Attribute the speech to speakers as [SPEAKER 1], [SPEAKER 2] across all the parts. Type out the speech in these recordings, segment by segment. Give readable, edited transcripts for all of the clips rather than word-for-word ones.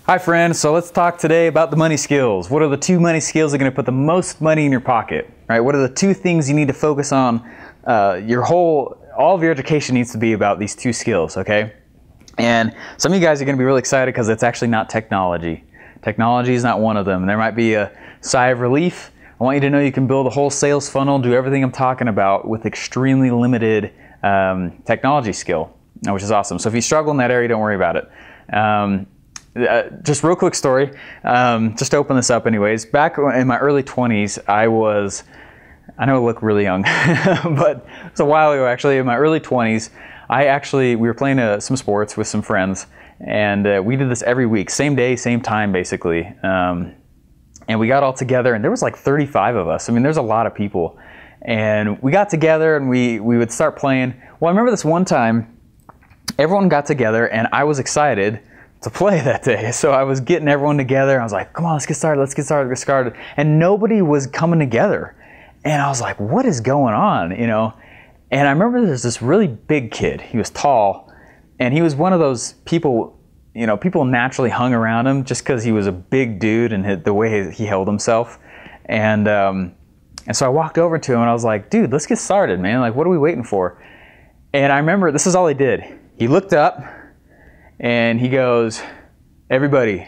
[SPEAKER 1] Hi friends, so let's talk today about the money skills. What are the two money skills that are going to put the most money in your pocket? Right? What are the two things you need to focus on? All of your education needs to be about these two skills, okay? And some of you guys are going to be really excited because it's actually not technology. Technology is not one of them. There might be a sigh of relief. I want you to know you can build a whole sales funnel, do everything I'm talking about with extremely limited technology skill, which is awesome. So if you struggle in that area, don't worry about it. Just real quick story, just to open this up anyways. Back in my early 20s, I know I look really young, but it's a while ago actually. In my early 20s, we were playing some sports with some friends, and we did this every week, same day, same time basically. And we got all together, and there was like 35 of us. I mean, there's a lot of people. And we got together and we would start playing. Well, I remember this one time, everyone got together and I was excited to play that day. So I was getting everyone together. I was like, come on, let's get started, let's get started, let's get started. And nobody was coming together. And I was like, what is going on, you know? And I remember there's this really big kid. He was tall, and he was one of those people, you know, people naturally hung around him just because he was a big dude and the way he held himself. And so I walked over to him and I was like, dude, let's get started, man. Like, what are we waiting for? And I remember this is all he did. He looked up and he goes, everybody,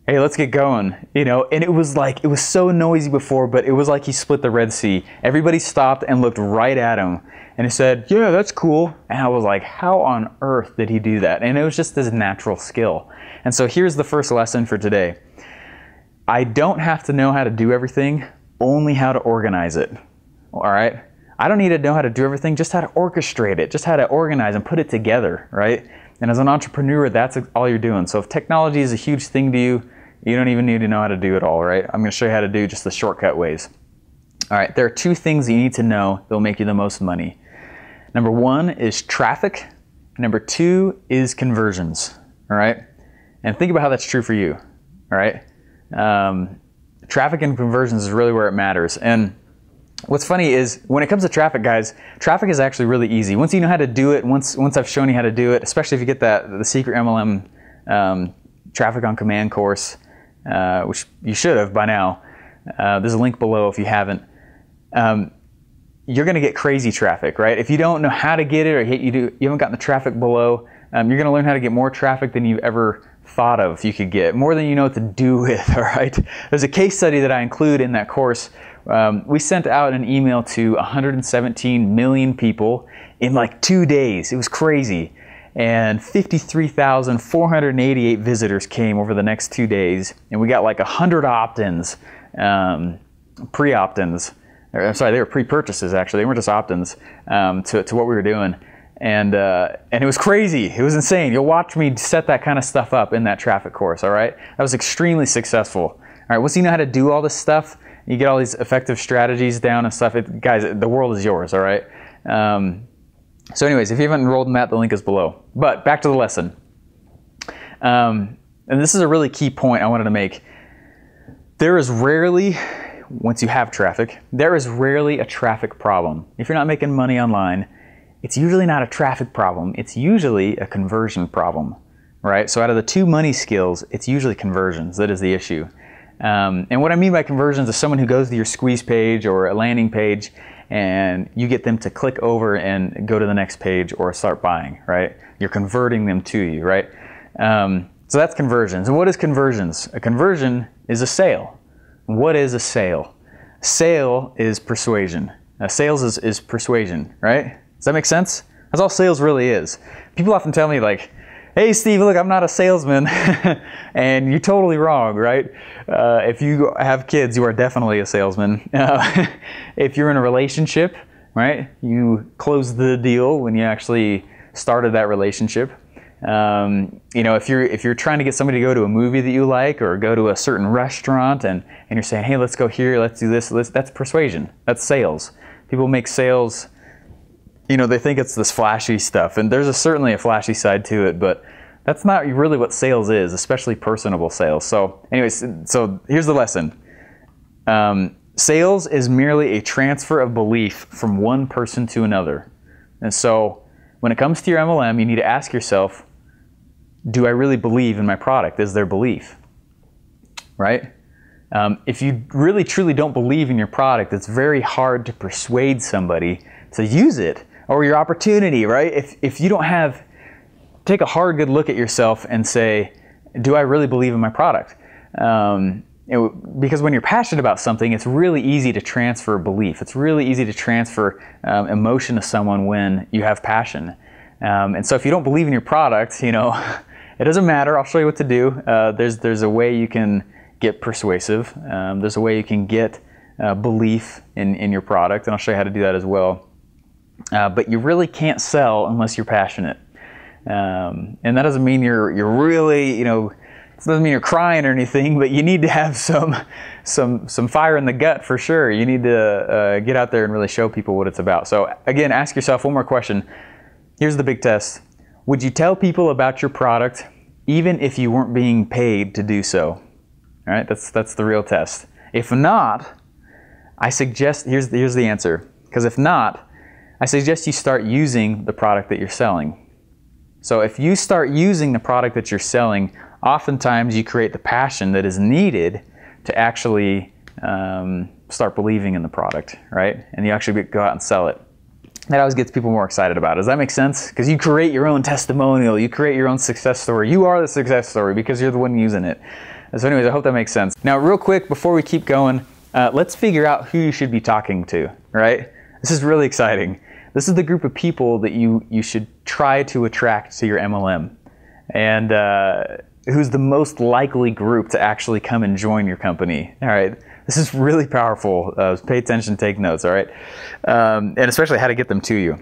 [SPEAKER 1] hey, let's get going, you know. And it was so noisy before, but it was like he split the Red Sea. Everybody stopped and looked right at him, and he said, yeah, that's cool. And I was like, how on earth did he do that? And it was just this natural skill. And so here's the first lesson for today. I don't have to know how to do everything, only how to organize it, all right? I don't need to know how to do everything, just how to orchestrate it, just how to organize and put it together, right? And as an entrepreneur, that's all you're doing. So if technology is a huge thing to you, you don't even need to know how to do it all, right? I'm going to show you how to do just the shortcut ways. All right, there are two things you need to know that will make you the most money. Number one is traffic. Number two is conversions, all right? And think about how that's true for you, all right? Traffic and conversions is really where it matters. And what's funny is when it comes to traffic, guys, traffic is actually really easy. Once you know how to do it, once I've shown you how to do it, especially if you get the secret MLM traffic on command course, which you should have by now. There's a link below if you haven't. You're going to get crazy traffic, right? If you don't know how to get it, or you haven't gotten the traffic below, you're going to learn how to get more traffic than you've ever thought of you could get, more than you know what to do with, all right? There's a case study that I include in that course. We sent out an email to 117 million people in like 2 days. It was crazy. And 53,488 visitors came over the next 2 days. And we got like 100 opt-ins, pre-opt-ins. I'm sorry, they were pre-purchases actually. They weren't just opt-ins to what we were doing. And it was crazy. It was insane. You'll watch me set that kind of stuff up in that traffic course, all right? That was extremely successful. All right, once you know how to do all this stuff, you get all these effective strategies down and stuff, guys, the world is yours, all right? So anyways, if you haven't enrolled in that, the link is below. But back to the lesson. And this is a really key point I wanted to make. There is rarely, once you have traffic, there is rarely a traffic problem. If you're not making money online, it's usually not a traffic problem. It's usually a conversion problem, right? So out of the two money skills, it's usually conversions that is the issue. And what I mean by conversions is someone who goes to your squeeze page or a landing page and you get them to click over and go to the next page or start buying, right? You're converting them to you, right? So that's conversions. And what is conversions? A conversion is a sale. What is a sale? Sale is persuasion. Sales is persuasion, right? Does that make sense? That's all sales really is. People often tell me like, hey Steve, look, I'm not a salesman. And you're totally wrong, right? If you have kids, you are definitely a salesman. If you're in a relationship, right? You close the deal when you actually started that relationship. You know, if you're trying to get somebody to go to a movie that you like or go to a certain restaurant and you're saying, hey, let's go here, let's do this, that's persuasion. That's sales. People make sales, you know, they think it's this flashy stuff, and there's certainly a flashy side to it, but that's not really what sales is, especially personable sales. So anyways, so here's the lesson. Sales is merely a transfer of belief from one person to another. And so when it comes to your MLM, you need to ask yourself, do I really believe in my product? Is there belief, right? If you really truly don't believe in your product, it's very hard to persuade somebody to use it, or your opportunity, right? If you don't have, take a hard good look at yourself and say, do I really believe in my product? Because when you're passionate about something, it's really easy to transfer belief. It's really easy to transfer emotion to someone when you have passion. And so if you don't believe in your product, you know, it doesn't matter. I'll show you what to do. There's a way you can get persuasive. There's a way you can get belief in your product, and I'll show you how to do that as well. But you really can't sell unless you're passionate. And that doesn't mean you're really, you know, it doesn't mean you're crying or anything, but you need to have some fire in the gut for sure. You need to get out there and really show people what it's about. So again, ask yourself one more question. Here's the big test. Would you tell people about your product even if you weren't being paid to do so? All right, that's the real test. If not, I suggest, here's the answer. Because if not, I suggest you start using the product that you're selling. So if you start using the product that you're selling, oftentimes you create the passion that is needed to actually start believing in the product, right? And you actually go out and sell it. That always gets people more excited about it. Does that make sense? Because you create your own testimonial, you create your own success story. You are the success story because you're the one using it. So anyways, I hope that makes sense. Now, real quick, before we keep going, let's figure out who you should be talking to, right? This is really exciting. This is the group of people that you should try to attract to your MLM. And who's the most likely group to actually come and join your company, all right? This is really powerful. Pay attention, take notes, all right? And especially how to get them to you.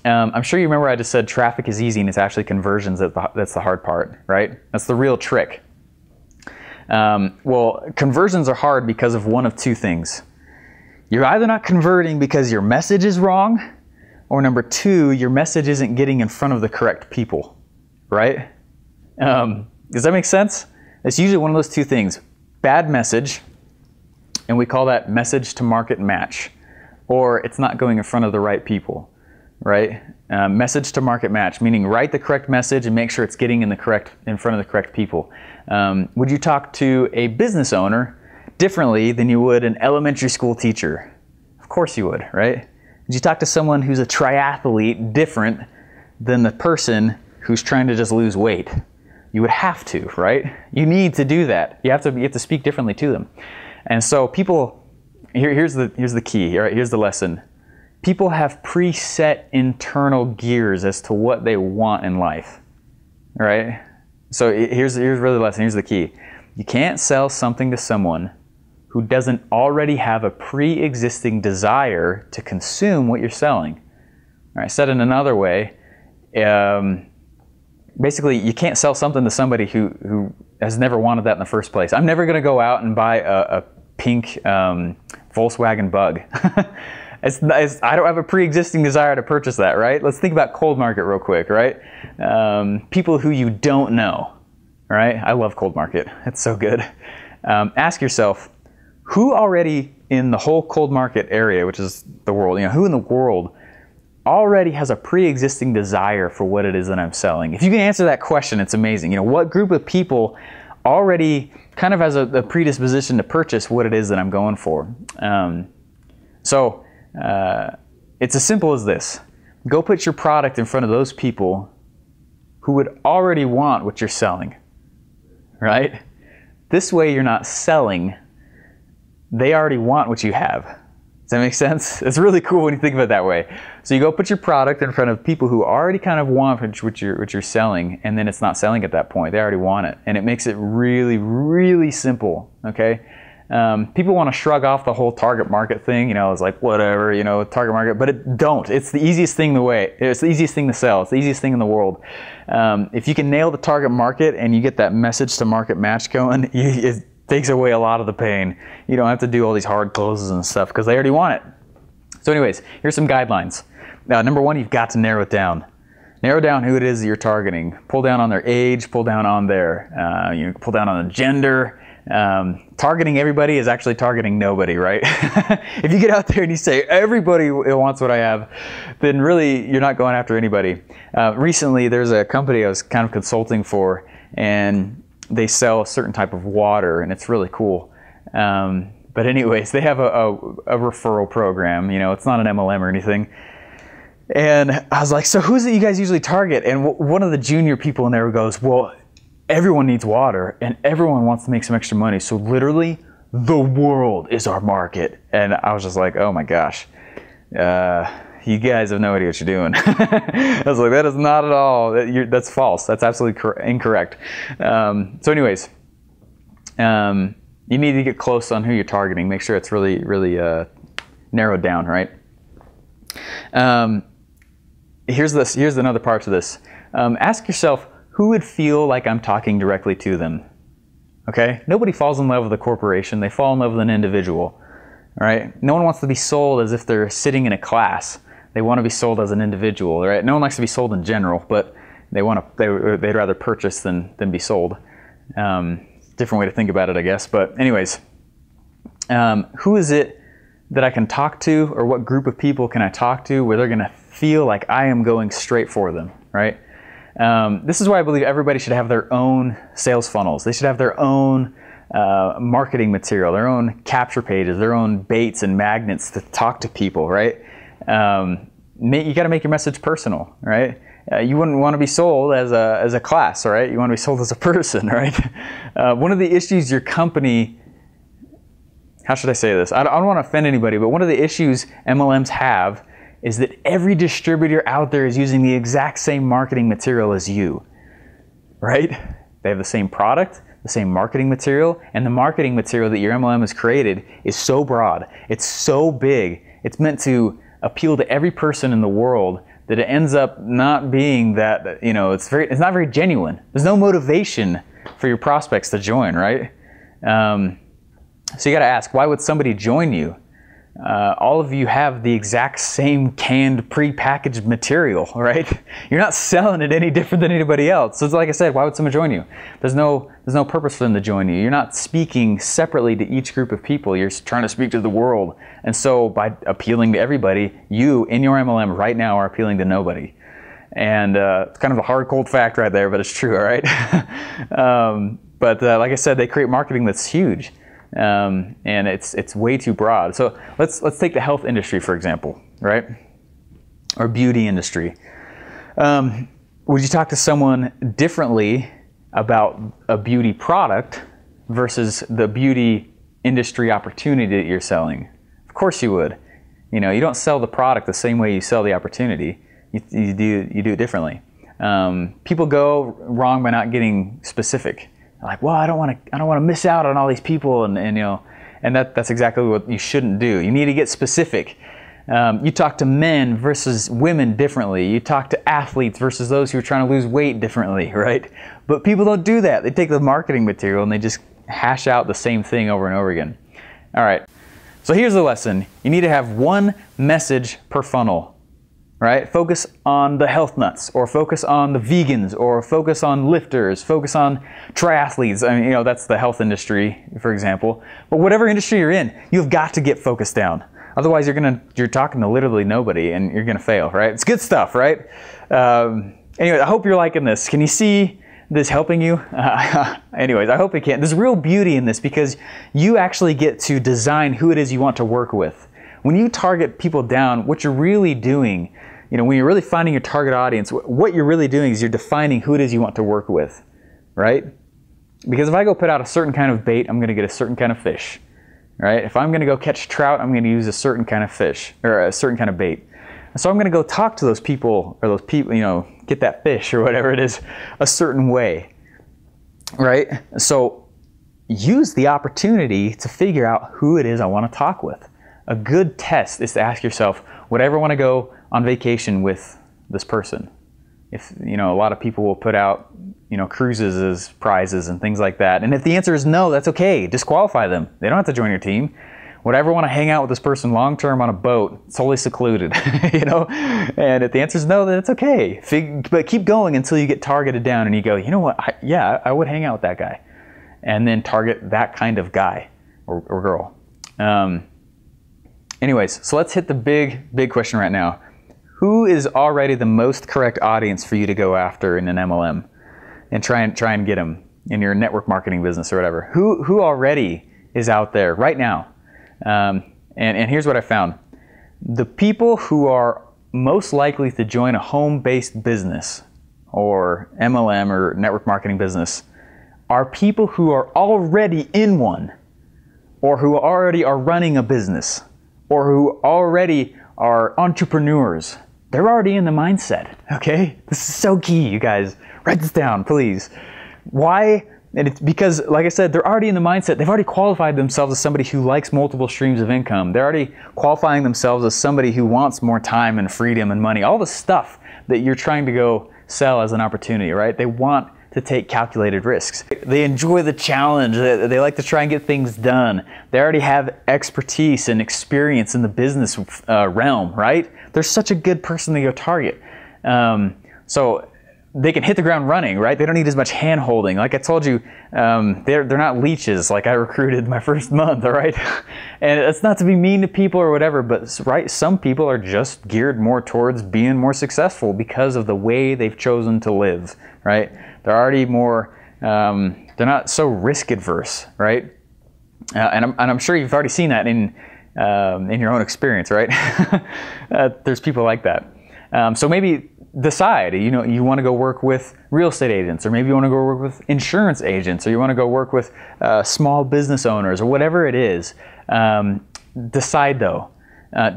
[SPEAKER 1] I'm sure you remember I just said traffic is easy and it's actually conversions that's the hard part, right? That's the real trick. Well, conversions are hard because of one of two things. You're either not converting because your message is wrong, or number two, your message isn't getting in front of the correct people, right? Does that make sense? It's usually one of those two things. Bad message, and we call that message to market match, or it's not going in front of the right people, right? Message to market match, meaning write the correct message and make sure it's getting in front of the correct people. Would you talk to a business owner differently than you would an elementary school teacher? Of course you would, right? Would you talk to someone who's a triathlete different than the person who's trying to just lose weight? You would have to, right? You need to do that. You have to speak differently to them. And so people, here's the key, right? Here's the lesson. People have preset internal gears as to what they want in life, right? So here's really the lesson, here's the key. You can't sell something to someone who doesn't already have a pre-existing desire to consume what you're selling. All right, said in another way, basically you can't sell something to somebody who has never wanted that in the first place. I'm never gonna go out and buy a pink Volkswagen Bug. I don't have a pre-existing desire to purchase that, right? Let's think about cold market real quick, right? People who you don't know, right? I love cold market, it's so good. Ask yourself, who already in the whole cold market area, which is the world, who in the world already has a pre-existing desire for what it is that I'm selling? If you can answer that question, it's amazing. what group of people already kind of has a predisposition to purchase what it is that I'm going for? It's as simple as this. Go put your product in front of those people who would already want what you're selling, right? This way you're not selling. They already want what you have. Does that make sense? It's really cool when you think of it that way. So you go put your product in front of people who already kind of want what you're selling, and then it's not selling at that point. They already want it. And it makes it really, really simple, okay? People want to shrug off the whole target market thing, it's like whatever, target market, but don't. It's the easiest thing it's the easiest thing to sell. It's the easiest thing in the world. If you can nail the target market and you get that message to market match going, it takes away a lot of the pain. You don't have to do all these hard closes and stuff because they already want it. So anyways, here's some guidelines. Number one, you've got to narrow it down. Narrow down who it is that you're targeting. Pull down on their age, pull down on their, pull down on the gender, Targeting everybody is actually targeting nobody, right? If you get out there and you say, everybody wants what I have, then really you're not going after anybody. Recently, there's a company I was kind of consulting for, and they sell a certain type of water, and it's really cool. But anyways, they have a referral program. You know, it's not an MLM or anything. And I was like, so who's it you guys usually target? And one of the junior people in there goes, well, everyone needs water and everyone wants to make some extra money. So literally the world is our market. And I was just like, oh my gosh, you guys have no idea what you're doing. I was like, that is not at all, that's false. That's absolutely incorrect. So anyways, you need to get close on who you're targeting. Make sure it's really, really narrowed down, right? Here's another part to this. Ask yourself, who would feel like I'm talking directly to them? Okay? Nobody falls in love with a corporation. They fall in love with an individual. Right? No one wants to be sold as if they're sitting in a class. They want to be sold as an individual. Right? No one likes to be sold in general, but they'd rather purchase than be sold. Different way to think about it, I guess. But anyways, who is it that I can talk to, or what group of people can I talk to where they're going to feel like I am going straight for them, right? This is why I believe everybody should have their own sales funnels. They should have their own marketing material, their own capture pages, their own baits and magnets to talk to people, right? You got to make your message personal, right? You wouldn't want to be sold as a class, all right? You want to be sold as a person, right? One of the issues your company, how should I say this? I don't want to offend anybody, but one of the issues MLMs have is that every distributor out there is using the exact same marketing material as you, right? They have the same product, the same marketing material, and the marketing material that your MLM has created is so broad, it's so big, it's meant to appeal to every person in the world that it ends up not being that, you know, it's not very genuine. There's no motivation for your prospects to join, right? So you got to ask, why would somebody join you? All of you have the exact same canned, pre-packaged material, right? You're not selling it any different than anybody else. So it's like I said, why would someone join you? There's no purpose for them to join you. You're not speaking separately to each group of people. You're trying to speak to the world. And so by appealing to everybody, you in your MLM right now are appealing to nobody. And it's kind of a hard, cold fact right there, but it's true, all right? But like I said, they create marketing that's huge. And it's way too broad. So let's take the health industry, for example, right? Or beauty industry. Would you talk to someone differently about a beauty product versus the beauty industry opportunity that you're selling? Of course you would. You know, you don't sell the product the same way you sell the opportunity. You do it differently. People go wrong by not getting specific. Like, well, I don't want to miss out on all these people, and you know, and that's exactly what you shouldn't do. You need to get specific. You talk to men versus women differently. You talk to athletes versus those who are trying to lose weight differently, right? But people don't do that. They take the marketing material and they just hash out the same thing over and over again. All right. So here's the lesson. You need to have one message per funnel. Right? Focus on the health nuts, or focus on the vegans, or focus on lifters, focus on triathletes. I mean, you know, that's the health industry, for example. But whatever industry you're in, you've got to get focused down. Otherwise, you're talking to literally nobody, and you're gonna fail. Right? It's good stuff, right? Anyway, I hope you're liking this. Can you see this helping you? Anyways, I hope it can. There's real beauty in this because you actually get to design who it is you want to work with. When you target people down, what you're really doing, you know, when you're really finding your target audience, what you're really doing is you're defining who it is you want to work with, right? Because if I go put out a certain kind of bait, I'm going to get a certain kind of fish, right? If I'm going to go catch trout, I'm going to use a certain kind of fish or a certain kind of bait. And so I'm going to go talk to those people, you know, get that fish or whatever it is a certain way, right? So use the opportunity to figure out who it is I want to talk with. A good test is to ask yourself, would I ever want to go on vacation with this person? If, you know, a lot of people will put out, you know, cruises as prizes and things like that. And if the answer is no, that's okay. Disqualify them. They don't have to join your team. Would I ever want to hang out with this person long-term on a boat, totally secluded, you know? And if the answer is no, then it's okay. But keep going until you get targeted down and you go, you know what? I would hang out with that guy. and then target that kind of guy or girl. Anyways, so let's hit the big question right now. Who is already the most correct audience for you to go after in an MLM and try and get them in your network marketing business or whatever? Who already is out there right now? And here's what I found. The people who are most likely to join a home-based business or MLM or network marketing business are people who are already in one, or who already are running a business, or who already are entrepreneurs. They're already in the mindset, okay? This is so key, you guys. Write this down, please. Why? And it's because, like I said, they're already in the mindset. They've already qualified themselves as somebody who likes multiple streams of income. They're already qualifying themselves as somebody who wants more time and freedom and money. All the stuff that you're trying to go sell as an opportunity, right? They want to take calculated risks. They enjoy the challenge. They like to try and get things done. They already have expertise and experience in the business realm, right? They're such a good person to go target. So they can hit the ground running, right? They don't need as much hand holding. Like I told you, they're not leeches like I recruited my first month, all right? And it's not to be mean to people or whatever, but right, some people are just geared more towards being more successful because of the way they've chosen to live, right? They're already more, they're not so risk adverse, right? And I'm sure you've already seen that in your own experience, right? There's people like that. So maybe decide, you want to go work with real estate agents, or maybe you want to go work with insurance agents, or you want to go work with small business owners, or whatever it is. Decide though,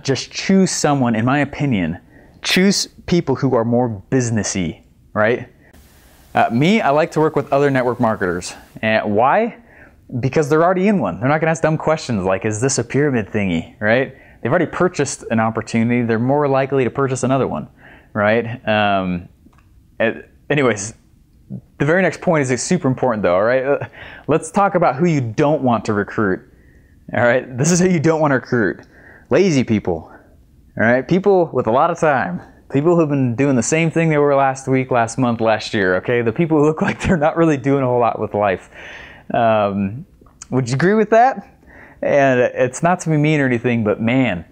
[SPEAKER 1] just choose someone, in my opinion, choose people who are more businessy, right? Me, I like to work with other network marketers. And why? Because they're already in one. They're not gonna ask dumb questions like, is this a pyramid thingy, right? They've already purchased an opportunity. They're more likely to purchase another one, right? Anyways, the very next point is super important though, all right? Let's talk about who you don't want to recruit, all right? This is who you don't want to recruit. Lazy people, all right? People with a lot of time. People who've been doing the same thing they were last week, last month, last year, okay? The people who look like they're not really doing a whole lot with life. Would you agree with that? And it's not to be mean or anything, but man,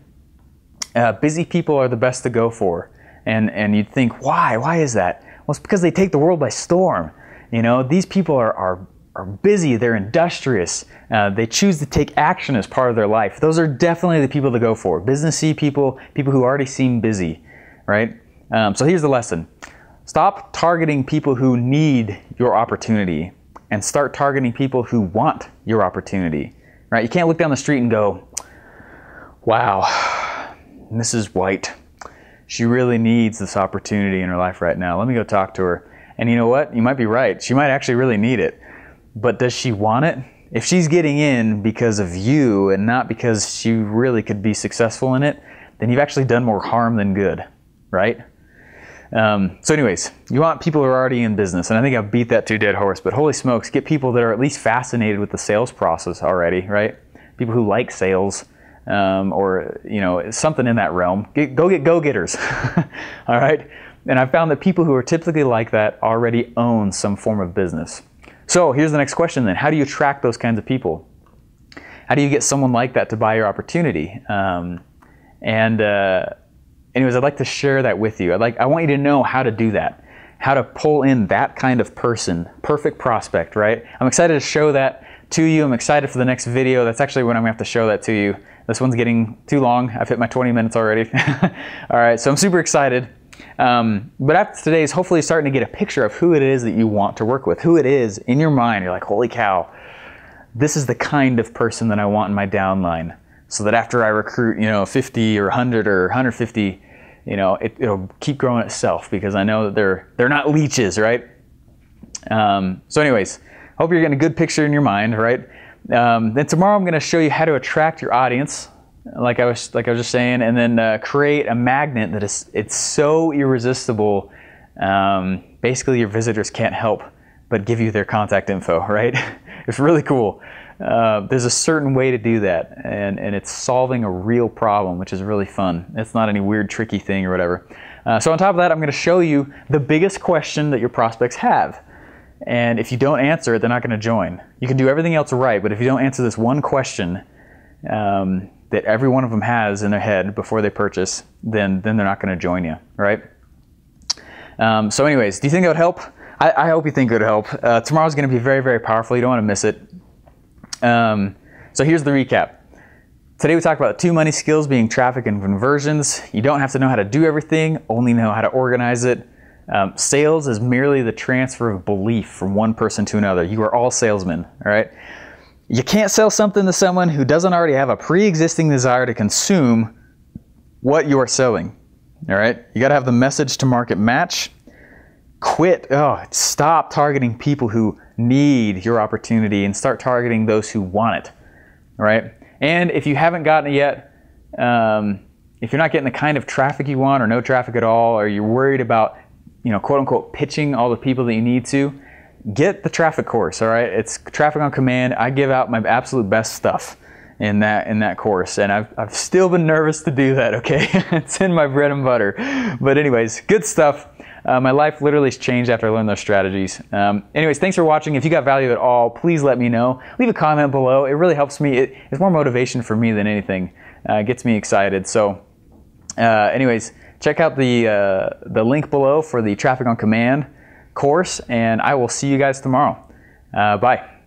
[SPEAKER 1] busy people are the best to go for. And you'd think, why? Why is that? Well, it's because they take the world by storm. These people are busy, they're industrious, they choose to take action as part of their life. Those are definitely the people to go for. Businessy people, people who already seem busy. Right? So here's the lesson. Stop targeting people who need your opportunity and start targeting people who want your opportunity. Right? You can't look down the street and go, wow, Mrs. White, she really needs this opportunity in her life right now. Let me go talk to her. And you know what? You might be right. She might actually really need it. But does she want it? If she's getting in because of you and not because she really could be successful in it, then you've actually done more harm than good. Right? So anyways, you want people who are already in business, and I think I've beat that to a dead horse, but holy smokes, get people that are at least fascinated with the sales process already, right? People who like sales, or something in that realm. Go get go-getters, all right? And I found that people who are typically like that already own some form of business. So here's the next question then. How do you attract those kinds of people? How do you get someone like that to buy your opportunity? Anyways, I'd like to share that with you. I want you to know how to do that, how to pull in that kind of person, perfect prospect, right? I'm excited to show that to you. I'm excited for the next video. That's actually when I'm gonna have to show that to you. This one's getting too long. I've hit my 20 minutes already. All right, so I'm super excited. But after today's, hopefully you're starting to get a picture of who it is that you want to work with, who it is in your mind. You're like, holy cow, this is the kind of person that I want in my downline. So that after I recruit, 50 or 100 or 150, it'll keep growing itself because I know that they're not leeches, right? So anyways, hope you're getting a good picture in your mind, right? Then tomorrow I'm going to show you how to attract your audience, like I was just saying, and then create a magnet that it's so irresistible. Basically, your visitors can't help but give you their contact info, right? It's really cool. There's a certain way to do that, and it's solving a real problem, which is really fun. It's not any weird, tricky thing or whatever. So on top of that, I'm going to show you the biggest question that your prospects have. And if you don't answer it, they're not going to join. You can do everything else right, but if you don't answer this one question that every one of them has in their head before they purchase, then they're not going to join you, right? So anyways, do you think it would help? I hope you think it would help. Tomorrow's going to be very, very powerful. You don't want to miss it. So here's the recap. Today we talked about 2 money skills being traffic and conversions. You don't have to know how to do everything, only know how to organize it. Sales is merely the transfer of belief from one person to another. You are all salesmen, all right? You can't sell something to someone who doesn't already have a pre-existing desire to consume what you are selling, all right? You gotta have the message to market match. Stop targeting people who need your opportunity and start targeting those who want it, all right? And if you haven't gotten it yet, if you're not getting the kind of traffic you want or no traffic at all, or you're worried about, quote unquote, pitching all the people that you need to, get the traffic course, all right? It's Traffic on Command. I give out my absolute best stuff in that course, and I've still been nervous to do that, okay? It's in my bread and butter. But anyways, good stuff. My life literally has changed after I learned those strategies. Anyways, thanks for watching. If you got value at all, please let me know. Leave a comment below. It really helps me. It's more motivation for me than anything. It gets me excited. So anyways, check out the link below for the Traffic on Command course, and I will see you guys tomorrow. Bye.